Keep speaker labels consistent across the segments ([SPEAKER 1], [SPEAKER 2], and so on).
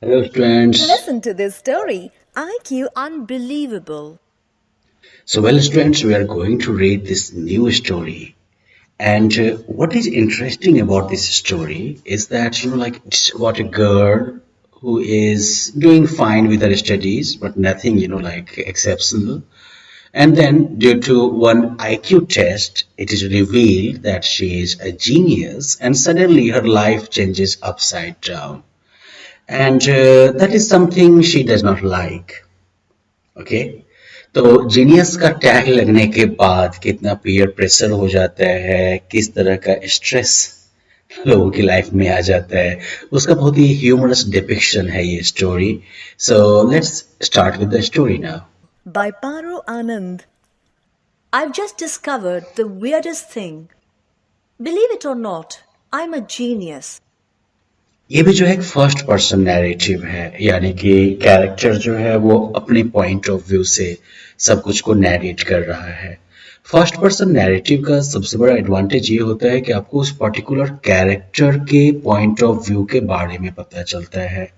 [SPEAKER 1] Hello, students.
[SPEAKER 2] Listen to this story. IQ unbelievable.
[SPEAKER 1] Students, we are going to read this new story. And what is interesting about this story is that, it's about a girl who is doing fine with her studies, but nothing, exceptional. And then, due to one IQ test, it is revealed that she is a genius, and suddenly her life changes upside down. And that is something she does not like. Okay तो genius का tag लगने के बाद कितना peer pressure हो जाता है किस तरह का स्ट्रेस लोगों की लाइफ में आ जाता है उसका बहुत ही ह्यूमरस डिपिक्शन है ये story so let's start with the story now
[SPEAKER 2] By Paro Anand. I've just discovered the weirdest thing. Believe it or not, I'm a genius.
[SPEAKER 1] ये भी जो है एक फर्स्ट पर्सन नैरेटिव है यानी कि कैरेक्टर जो है वो अपने पॉइंट ऑफ व्यू से सब कुछ को नैरेट कर रहा है फर्स्ट पर्सन नैरेटिव का सबसे बड़ा एडवांटेज ये होता है कि आपको उस पर्टिकुलर कैरेक्टर के पॉइंट ऑफ व्यू के बारे में पता चलता है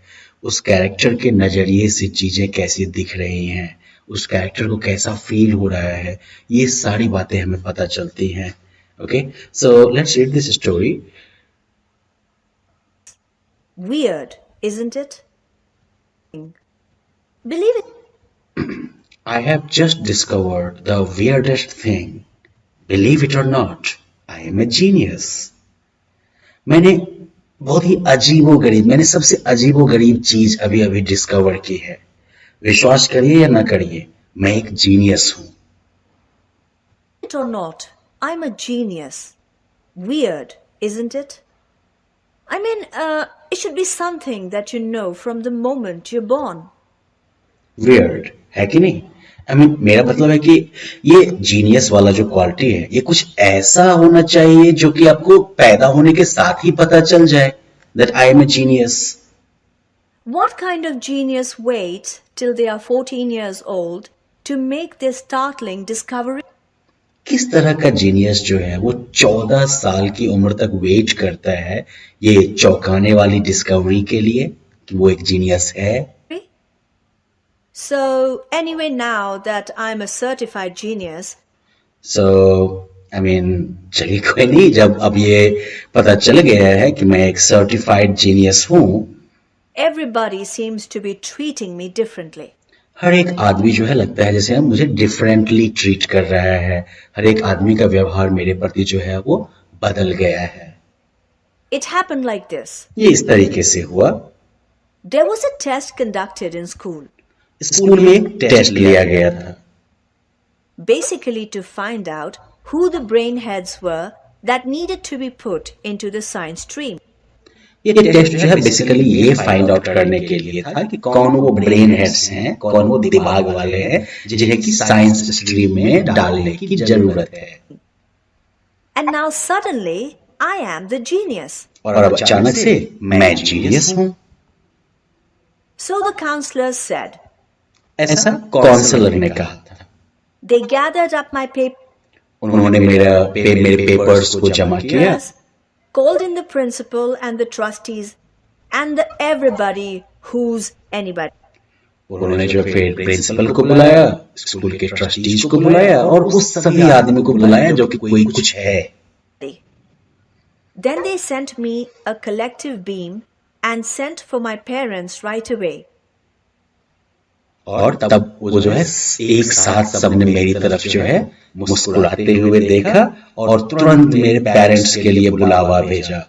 [SPEAKER 1] उस कैरेक्टर के नजरिए से चीजें कैसी दिख रही हैं उस कैरेक्टर को कैसा फील हो रहा है ये सारी बातें हमें पता चलती हैं okay so let's read this story
[SPEAKER 2] Weird, isn't it? Believe it.
[SPEAKER 1] I have just discovered the weirdest thing. Believe it or not, I am a genius. मैंने बहुत ही अजीबो-गरीब मैंने सबसे अजीबो-गरीब चीज अभी-अभी डिस्कवर की है विश्वास करिए या ना करिए मैं एक जीनियस हूं
[SPEAKER 2] It or not, I'm a genius. Weird, isn't it? I mean, it should be something that you know from the moment you're born.
[SPEAKER 1] Weird है कि नहीं आई मीन मेरा मतलब है कि ये जीनियस वाला जो क्वालिटी है ये कुछ ऐसा होना चाहिए जो कि आपको पैदा होने के साथ ही पता चल जाए that I am a genius
[SPEAKER 2] What kind of genius waits till they are 14 years old to make this startling discovery?
[SPEAKER 1] किस तरह का जीनियस जो है वो 14 साल की उम्र तक वेट करता है ये चौंकाने वाली डिस्कवरी के लिए कि वो एक जीनियस है
[SPEAKER 2] So, anyway, now that I'm a certified genius,
[SPEAKER 1] so I mean चलिए कोई नहीं जब अब ये पता चल गया है कि मैं एक सर्टिफाइड जीनियस हूँ
[SPEAKER 2] everybody seems to be treating me differently.
[SPEAKER 1] हर एक आदमी जो है लगता है जैसे मुझे डिफरेंटली ट्रीट कर रहा है हर एक आदमी का व्यवहार मेरे प्रति जो है वो बदल गया है
[SPEAKER 2] It happened like this.
[SPEAKER 1] ये इस तरीके से हुआ
[SPEAKER 2] There was a test conducted in school,
[SPEAKER 1] school में एक टेस्ट लिया गया था
[SPEAKER 2] basically to find out who the brain heads were that needed to be put into the science stream.
[SPEAKER 1] ये टेस्ट जो है बेसिकली ये फाइंड आउट करने के लिए था कि कौन वो ब्रेन हेड्स हैं कौन वो दिमाग वाले हैं जिन्हें कि साइंस स्ट्रीम में डालने की जरूरत है
[SPEAKER 2] And now suddenly, I am the genius.
[SPEAKER 1] और अब अचानक से मैं जीनियस हूँ
[SPEAKER 2] So the counselors said,
[SPEAKER 1] ऐसा काउंसलर ने कहा था
[SPEAKER 2] they gathered up my papers,
[SPEAKER 1] उन्होंने मेरे पेपर्स को जमा किया
[SPEAKER 2] called in the principal and the trustees and the everybody who's anybody.
[SPEAKER 1] उन्होंने जो फिर प्रिंसिपल को बुलाया स्कूल के ट्रस्टीज को बुलाया और उस सभी आदमी को बुलाया जो कि कोई कुछ है
[SPEAKER 2] Then they sent me a collective beam and sent for my parents right away.
[SPEAKER 1] और तब वो जो है एक साथ सबने मेरी तरफ जो है मुस्कुराते हुए देखा और तुरंत मेरे पेरेंट्स के लिए बुलावा भेजा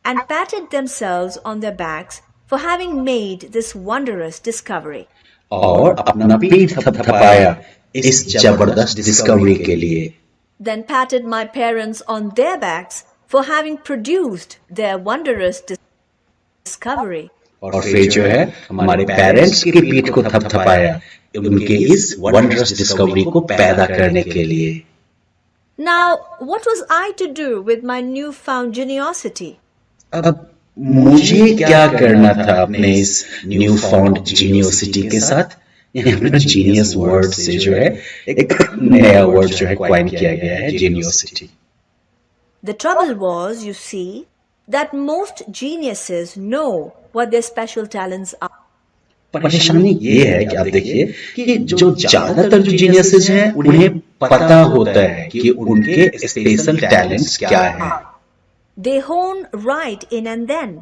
[SPEAKER 2] And patted themselves on their backs for having made this wondrous discovery.
[SPEAKER 1] और अपना पीठ थपथपाया इस जबरदस्त डिस्कवरी के लिए
[SPEAKER 2] Then patted my parents on their backs for having produced their wondrous discovery.
[SPEAKER 1] और फिर जो है हमारे पेरेंट्स की पीठ को थपथपाया उनके इस वंडरस डिस्कवरी को पैदा करने के लिए
[SPEAKER 2] Now, what was I to do with my newfound geniosity?
[SPEAKER 1] अब मुझे क्या करना था अपने इस न्यू फाउंड जीनियोसिटी के साथ जीनियस वर्ड से जो है एक नया वर्ड जो है क्वाइन किया गया है जीनियोसिटी
[SPEAKER 2] The trouble was, you see, that most geniuses know what their special talents are.
[SPEAKER 1] परेशानी ये है कि आप देखिए कि जो ज्यादातर जो जीनियसेस हैं उन्हें पता होता है कि उनके स्पेशल टैलेंट्स क्या हैं
[SPEAKER 2] They hone right in and then.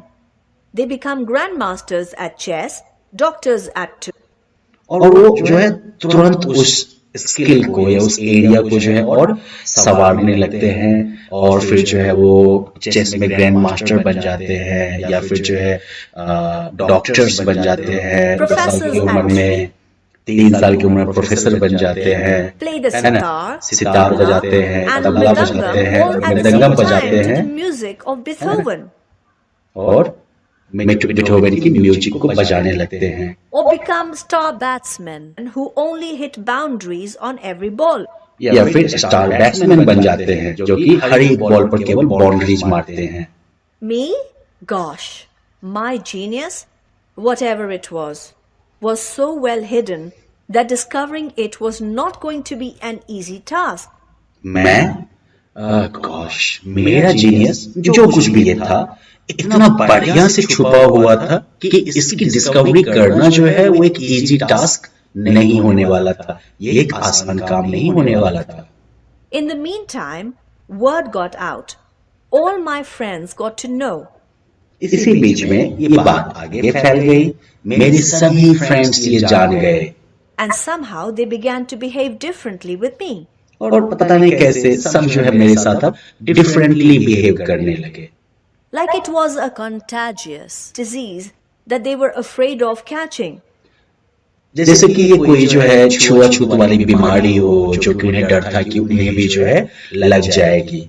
[SPEAKER 2] They become grandmasters at chess, doctors at
[SPEAKER 1] और वो जो है तुरंत उस स्किल को या उस एरिया को जो है और संवारने लगते हैं और फिर जो है वो चेस में ग्रैंड मास्टर बन जाते हैं या फिर जो है डॉक्टर्स बन जाते हैं 10 साल की उम्र में 3 साल की उम्र में प्रोफेसर बन जाते हैं
[SPEAKER 2] play the
[SPEAKER 1] है ना
[SPEAKER 2] sitar
[SPEAKER 1] सितार बजाते हैं
[SPEAKER 2] and
[SPEAKER 1] तबला बजाते
[SPEAKER 2] mridangam
[SPEAKER 1] हैं
[SPEAKER 2] all
[SPEAKER 1] और
[SPEAKER 2] at the
[SPEAKER 1] मृदंगम
[SPEAKER 2] same
[SPEAKER 1] बजाते
[SPEAKER 2] time to
[SPEAKER 1] हैं
[SPEAKER 2] the music of Beethoven,
[SPEAKER 1] और बीथोवन की म्यूजिक को बजाने लगते हैं
[SPEAKER 2] or become star batsmen who only hit boundaries on every ball.
[SPEAKER 1] या फिर स्टार बैट्समैन बन जाते हैं जो कि हर एक बॉल पर केवल बाउंड्रीज मारते हैं
[SPEAKER 2] Me? Gosh, my genius, whatever it was so well hidden that discovering it was not going to be an easy task.
[SPEAKER 1] मैं गॉश मेरा जीनियस जो कुछ भी ये था इतना बढ़िया से छुपा हुआ था कि इसकी डिस्कवरी करना जो है वो एक इजी टास्क नहीं होने वाला था ये एक आसान काम नहीं होने वाला था
[SPEAKER 2] In the meantime, word got out. All my friends got to know.
[SPEAKER 1] इसी बीच में ये बात आगे फैल गई मेरे सभी फ्रेंड्स ये जान गए
[SPEAKER 2] And somehow they began to behave differently with me.
[SPEAKER 1] और पता नहीं कैसे सब जो है मेरे साथ अब डिफरेंटली बिहेव करने लगे
[SPEAKER 2] Like it was a contagious disease that they were afraid of catching.
[SPEAKER 1] जैसे कि ये कोई जो है छुआछूत वाली बीमारी हो जो कि उन्हें डर था कि उन्हें भी जो है लग जाएगी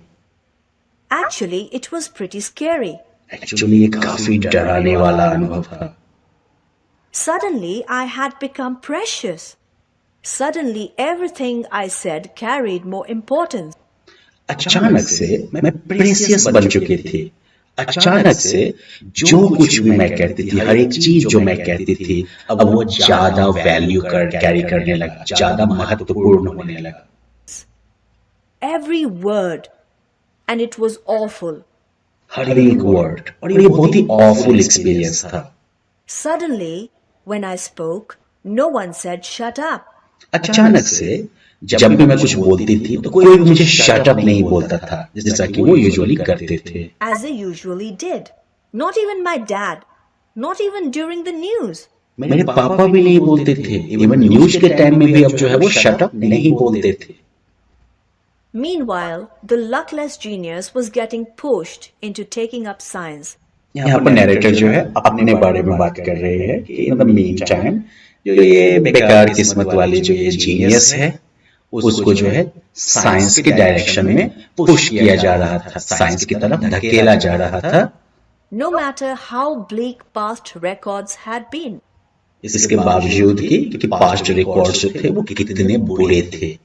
[SPEAKER 2] Actually, it was pretty scary.
[SPEAKER 1] Actually ये काफी डराने वाला अनुभव था
[SPEAKER 2] Suddenly, I had become precious. Suddenly, everything I said carried more importance.
[SPEAKER 1] अचानक से मैं प्रेसियस बन चुकी थी अचानक से जो कुछ भी मैं कहती थी हर एक चीज जो मैं कहती थी अब वो ज्यादा वैल्यू कैरी करने लगा ज्यादा महत्वपूर्ण होने लगा
[SPEAKER 2] Every word. And it was awful.
[SPEAKER 1] हर एक वर्ड और ये बहुत ही ऑफुल एक्सपीरियंस था
[SPEAKER 2] Suddenly, when I spoke, no one said shut up.
[SPEAKER 1] अचानक से जब भी मैं कुछ बोलती थी तो कोई भी मुझे शट अप नहीं बोलता था जैसा कि वो यूजुअली करते थे
[SPEAKER 2] As they usually did. Not even my dad. Not even during the news.
[SPEAKER 1] मेरे पापा भी नहीं बोलते थे इवन न्यूज के टाइम में भी अब जो है वो शट अप नहीं बोलते थे
[SPEAKER 2] Meanwhile, the luckless genius was getting pushed into taking up science.
[SPEAKER 1] यहाँ पर नैरेटर जो है अपने बारे में बात कर रहे हैं कि इन द मीन टाइम जो ये बेकार किस्मत वाली जो ये जीनियस है उसको जो है साइंस के डायरेक्शन में पुश किया जा रहा था साइंस की तरफ धकेला जा रहा था
[SPEAKER 2] No matter how bleak past records had been.
[SPEAKER 1] इसके बावजूद कि पास्ट रिकॉर्ड्स जो थे वो कितने बुरे थे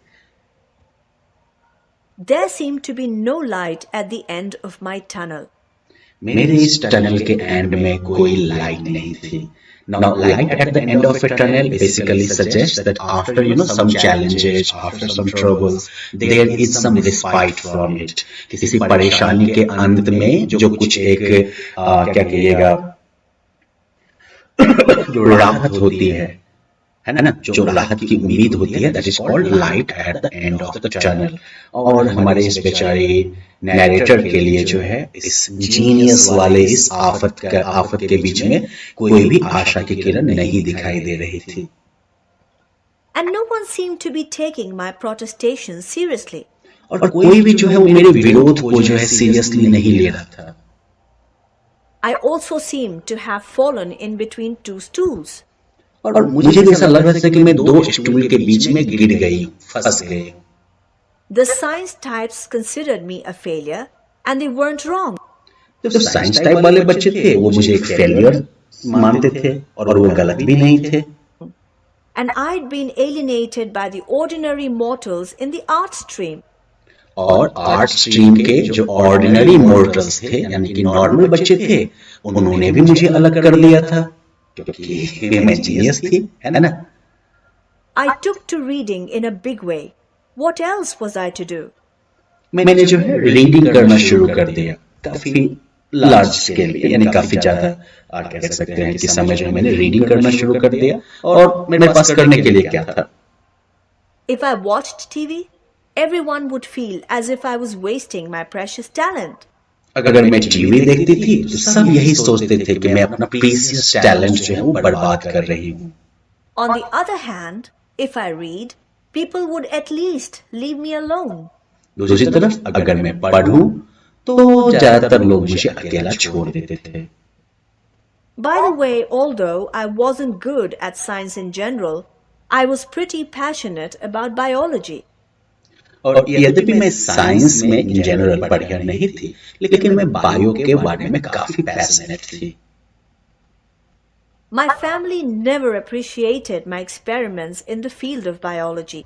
[SPEAKER 2] There seemed to be no light at the end of my tunnel.
[SPEAKER 1] मेरे इस टनल के एंड में कोई लाइट नहीं थी Now, light at the end of a tunnel basically suggests that after some challenges, after some troubles, there is some respite from it. किसी परेशानी के अंत में जो कुछ एक क्या कहिएगा जो राहत होती है ना जो राहत की उम्मीद होती है that is called light at the end of the tunnel. और हमारे इस बेचारे नैरेटर के लिए जो है इस जीनियस वाले इस आफत के बीच में कोई भी आशा की किरण नहीं दिखाई दे रही थी
[SPEAKER 2] And no one seemed to be taking my protestations seriously.
[SPEAKER 1] और कोई भी जो है वो मेरे विरोध को जो है सीरियसली नहीं ले रहा था
[SPEAKER 2] I also seemed to have fallen in between two stools.
[SPEAKER 1] और मुझे भी ऐसा लग रहा था कि मैं दो स्टूल के बीच में गिर गई फंस गई
[SPEAKER 2] The science types considered me a failure and they weren't wrong.
[SPEAKER 1] जो साइंस टाइप वाले बच्चे थे वो मुझे एक फेलियर मानते थे और वो गलत भी नहीं थे
[SPEAKER 2] And I'd been alienated by the ordinary mortals in the art stream.
[SPEAKER 1] और आर्ट स्ट्रीम के जो ऑर्डिनरी मोर्टल्स थे यानी कि नॉर्मल बच्चे थे उन्होंने भी मुझे अलग कर दिया था क्योंकि मैं जीनियस थी है ना
[SPEAKER 2] I took to reading in a big way. What else was I to do?
[SPEAKER 1] मैंने जो है रीडिंग करना शुरू कर दिया काफी लार्ज स्केल पे, यानी काफी ज्यादा आप कह सकते हैं कि समय जो है मैंने रीडिंग करना शुरू कर दिया। और मेरे पास करने के लिए क्या था?
[SPEAKER 2] If I watched TV, everyone would feel as if I was wasting my precious talent.
[SPEAKER 1] अगर मैं टीवी देखती थी तो सब यही सोचते थे कि मैं अपना प्रीसियस टैलेंट जो है वो बर्बाद कर रही हूँ।
[SPEAKER 2] On the other hand, if I read, people would at least leave me alone.
[SPEAKER 1] दूसरी तरफ अगर मैं पढ़ूं तो ज्यादातर लोग मुझे अकेला छोड़ देते थे।
[SPEAKER 2] By the way, although I wasn't good at science in general, I was pretty passionate about biology.
[SPEAKER 1] और यद्यपि मैं साइंस में इन जनरल बढ़िया नहीं थी, लेकिन मैं बायो के बारे में काफी पैशनेट थी।
[SPEAKER 2] My family never appreciated my experiments in the field of biology.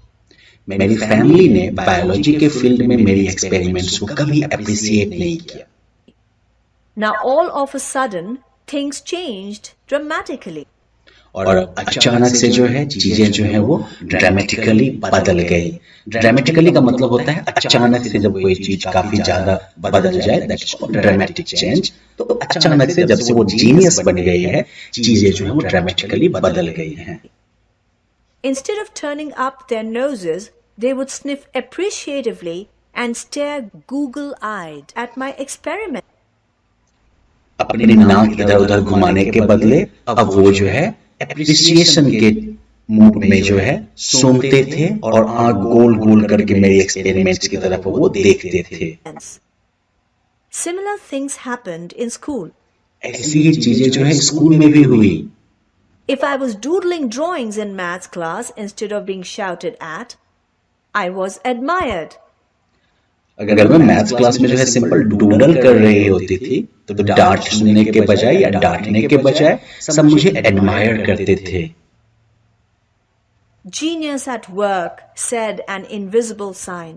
[SPEAKER 1] मेरी फैमिली ने बायोलॉजी के फील्ड में मेरी एक्सपेरिमेंट्स को कभी अप्रिशिएट नहीं किया।
[SPEAKER 2] Now all of a sudden, things changed dramatically.
[SPEAKER 1] और अचानक से जो है चीजें जो है वो ड्रामेटिकली बदल गई। ड्रामेटिकली का मतलब होता है अचानक से जब कोई चीज काफी ज्यादा बदल जाए, दैट्स कॉल्ड ड्रामेटिक चेंज। तो अचानक से जब से वो जीनियस बन गई है, चीजें जो है वो ड्रामेटिकली बदल गई हैं।
[SPEAKER 2] Instead of turning up their noses, they would sniff appreciatively and stare Google-eyed at my experiment.
[SPEAKER 1] अपनी नाक इधर उधर घुमाने के बदले अब वो जो है एप्रिसिएशन के मूड में जो है सूंघते थे और आंख गोल गोल करके मेरी एक्सपेरिमेंट्स की तरफ वो देखते थे।
[SPEAKER 2] Similar things happened in school.
[SPEAKER 1] ऐसी ही चीजें जो है स्कूल में भी हुई।
[SPEAKER 2] If I was doodling drawings in maths class instead of being shouted at, I was admired.
[SPEAKER 1] अगर मैं मैथ्स क्लास में जो है सिंपल डूडल कर रही होती थी तो डांट सुनने के बजाय या डांटने के बजाय सब मुझे एडमायर करते थे।
[SPEAKER 2] Genius at work, said an invisible sign.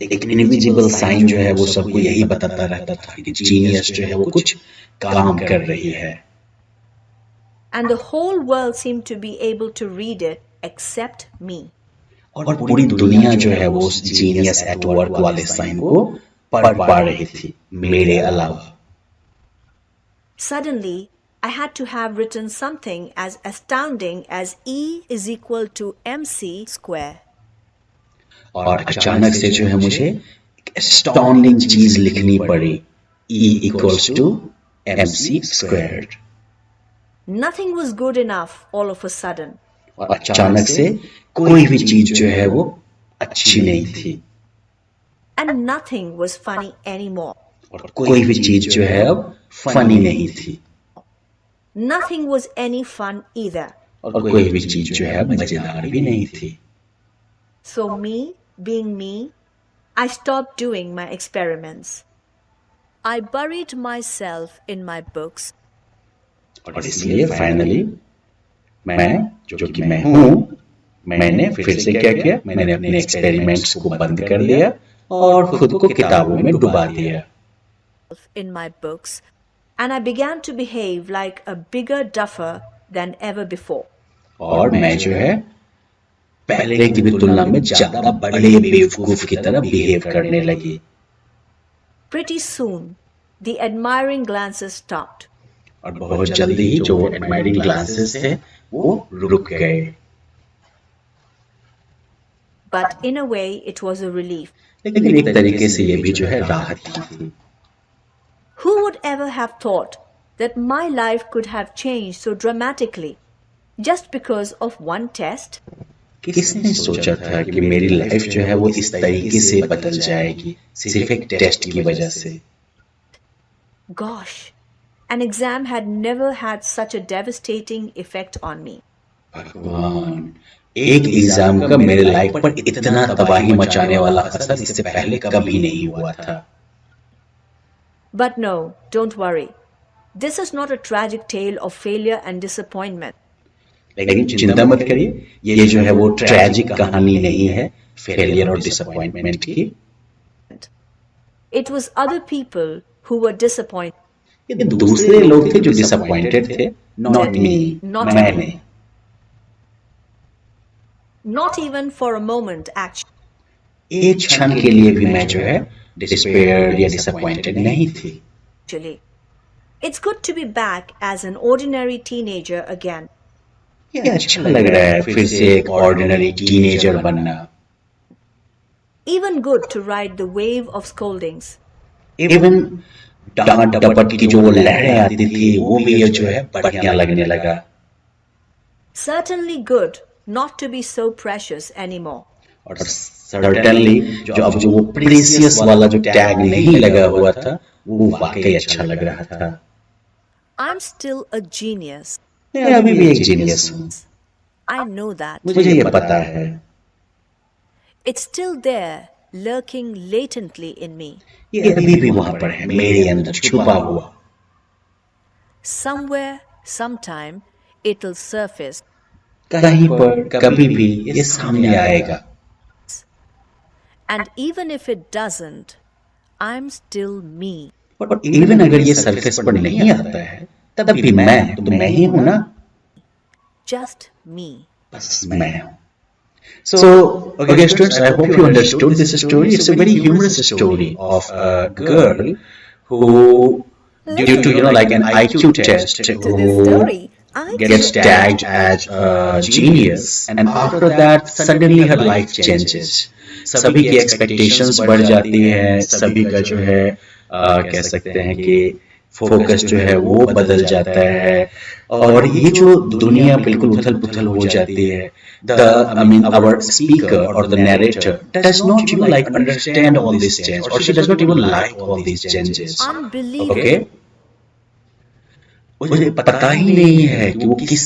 [SPEAKER 1] एक इनविजिबल साइन जो है वो सबको यही बताता रहता था कि जीनियस जो है वो कुछ काम कर रही है।
[SPEAKER 2] And the whole world seemed to be able to read it except me.
[SPEAKER 1] और पूरी दुनिया जो है वो उस जीनियस एट वर्क वाले साइन को पढ़ पा रही थी मेरे अलावा।
[SPEAKER 2] Suddenly, I had to have written something as astounding as E is equal to mc square.
[SPEAKER 1] और अचानक से जो है मुझे एस्टॉन्डिंग चीज लिखनी पड़ी, E equals to mc squared.
[SPEAKER 2] Nothing was good enough all of a sudden.
[SPEAKER 1] और अचानक से कोई भी चीज जो है वो अच्छी नहीं थी।
[SPEAKER 2] And nothing was funny anymore.
[SPEAKER 1] और कोई भी चीज जो है अब फनी नहीं थी।
[SPEAKER 2] Nothing was any fun either.
[SPEAKER 1] और कोई भी चीज जो है अब मजेदार भी नहीं थी।
[SPEAKER 2] So me, being me, I stopped doing my experiments. I buried myself in my books.
[SPEAKER 1] और इसलिए फाइनली मैं जो कि मैं हूं, मैंने फिर से क्या किया, मैंने अपने एक्सपेरिमेंट्स को बंद कर दिया और खुद को किताबों में डुबा दिया।
[SPEAKER 2] In my books, and I began to behave like a bigger duffer than ever before.
[SPEAKER 1] और मैं जो है पहले की भी तुलना में ज्यादा बड़े बेवकूफ की तरह बिहेव करने लगी।
[SPEAKER 2] Pretty soon, the admiring glances stopped.
[SPEAKER 1] और बहुत जल्दी ही जो एडमायरिंग ग्लासेस थे वो रुक गए।
[SPEAKER 2] But in a way, it was a relief.
[SPEAKER 1] लेकिन एक तरीके से ये भी जो है राहत थी।
[SPEAKER 2] Who would ever have thought that my life could have changed so dramatically just because of one test?
[SPEAKER 1] किसने सोचा था कि मेरी लाइफ जो है वो इस तरीके से बदल जाएगी सिर्फ एक टेस्ट की वजह से।
[SPEAKER 2] Gosh, an exam had never had such a devastating effect on me.
[SPEAKER 1] भगवान, एक एग्जाम का मेरे लाइफ पर इतना तबाही मचाने वाला असर इससे पहले कभी नहीं हुआ था।
[SPEAKER 2] But no, don't worry. This is not a tragic tale of failure and disappointment.
[SPEAKER 1] लेकिन चिंता मत करिए, ये जो है वो ट्रेजिक कहानी नहीं है फेलियर और डिसअपॉइंटमेंट की।
[SPEAKER 2] It was other people who were disappointed.
[SPEAKER 1] ये दूसरे लोग थे जो डिसअपॉइंटेड थे, नॉट मी, मैं नहीं।
[SPEAKER 2] Not even for a moment, actually.
[SPEAKER 1] एक क्षण के लिए भी मैं जो है डिस्पेयर्ड या डिसअपॉइंटेड नहीं थी।
[SPEAKER 2] It's good to be back as an ordinary teenager again.
[SPEAKER 1] ये अच्छा लग रहा है फिर से एक ऑर्डिनरी टीनेजर बनना.
[SPEAKER 2] Even good to ride the wave of scoldings.
[SPEAKER 1] Even डांट डपट की जो वो लहरें आती थी वो भी ये जो है बढ़िया लगने लगा.
[SPEAKER 2] Certainly good not to be so precious anymore.
[SPEAKER 1] और सर्टेनली जो अब जो वो प्रीसियस वाला जो टैग नहीं लगा हुआ था वो वाकई अच्छा लग रहा था.
[SPEAKER 2] I'm still a genius.
[SPEAKER 1] मैं अभी भी एक जीनियस हूँ.
[SPEAKER 2] I know that.
[SPEAKER 1] मुझे ये पता है.
[SPEAKER 2] It's still there, lurking latently in me.
[SPEAKER 1] ये अभी भी वहां पर है मेरे अंदर छुपा हुआ.
[SPEAKER 2] Somewhere, sometime, it'll surface.
[SPEAKER 1] कहीं पर कभी भी ये सामने आएगा.
[SPEAKER 2] And even if it doesn't, I'm still me.
[SPEAKER 1] और इवन अगर ये सरफेस पर नहीं आता है तब भी मैं तो मैं ही हूं ना.
[SPEAKER 2] Just me.
[SPEAKER 1] बस मैं हूं. So, okay, students, I hope you understood this story. It's a very humorous story of a girl who, due to like an IQ test,
[SPEAKER 2] To this
[SPEAKER 1] who
[SPEAKER 2] story, I
[SPEAKER 1] gets tagged as a genius, and after that, suddenly her life changes. सभी की expectations बढ़ जाती हैं, सभी का जो है कह सकते हैं कि फोकस जो है वो बदल जाता है और ये जो दुनिया बिल्कुल उथल पुथल हो जाती है. Our speaker or the narrator does not like understand all these changes, or she does not even like all these changes.
[SPEAKER 2] unbelievable.
[SPEAKER 1] Okay, उसे पता ही नहीं है कि वो किस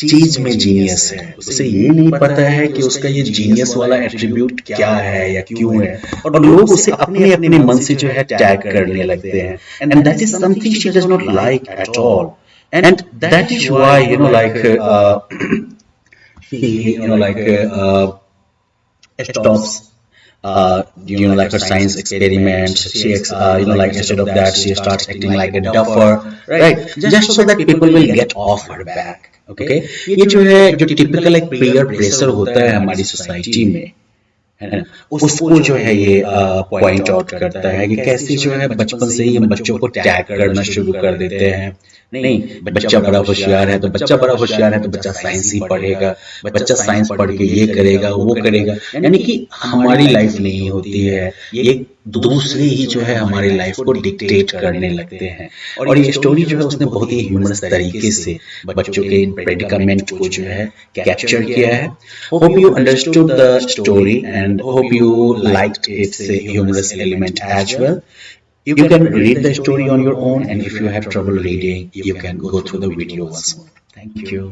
[SPEAKER 1] चीज में जीनियस है. उसे ये नहीं पता है कि उसका ये जीनियस वाला एट्रीब्यूट क्या है या क्यों है. और लोग उसे अपने अपने मन से जो है टैग करने लगते हैं. And that is something she does not like at all. And that is why stops like her science experiments. She instead of that she starts acting like a duffer, right, just so that people will get off her back. Okay, ये जो है जो typical एक peer pressure होता है हमारी society में है ना, उसको जो है ये पॉइंट आउट करता है कि कैसे जो है बचपन से ही हम बच्चों को टैग करना शुरू कर देते हैं. नहीं, बच्चा बड़ा होशियार है तो बच्चा साइंस ही पढ़ेगा, बच्चा साइंस पढ़ के ये करेगा वो करेगा. यानी कि हमारी लाइफ नहीं होती है, ये दूसरे ही जो है हमारी लाइफ को डिक्टेट करने लगते हैं. और ये स्टोरी जो है उसने बहुत ही ह्यूमरस तरीके से बच्चों के इन प्रेडिकामेंट को जो है कैप्चर किया है. Hope you understood the story and hope you liked its humorous element as well. You can read the story on your own, and if you have trouble reading, you can go through the video once more. Thank you.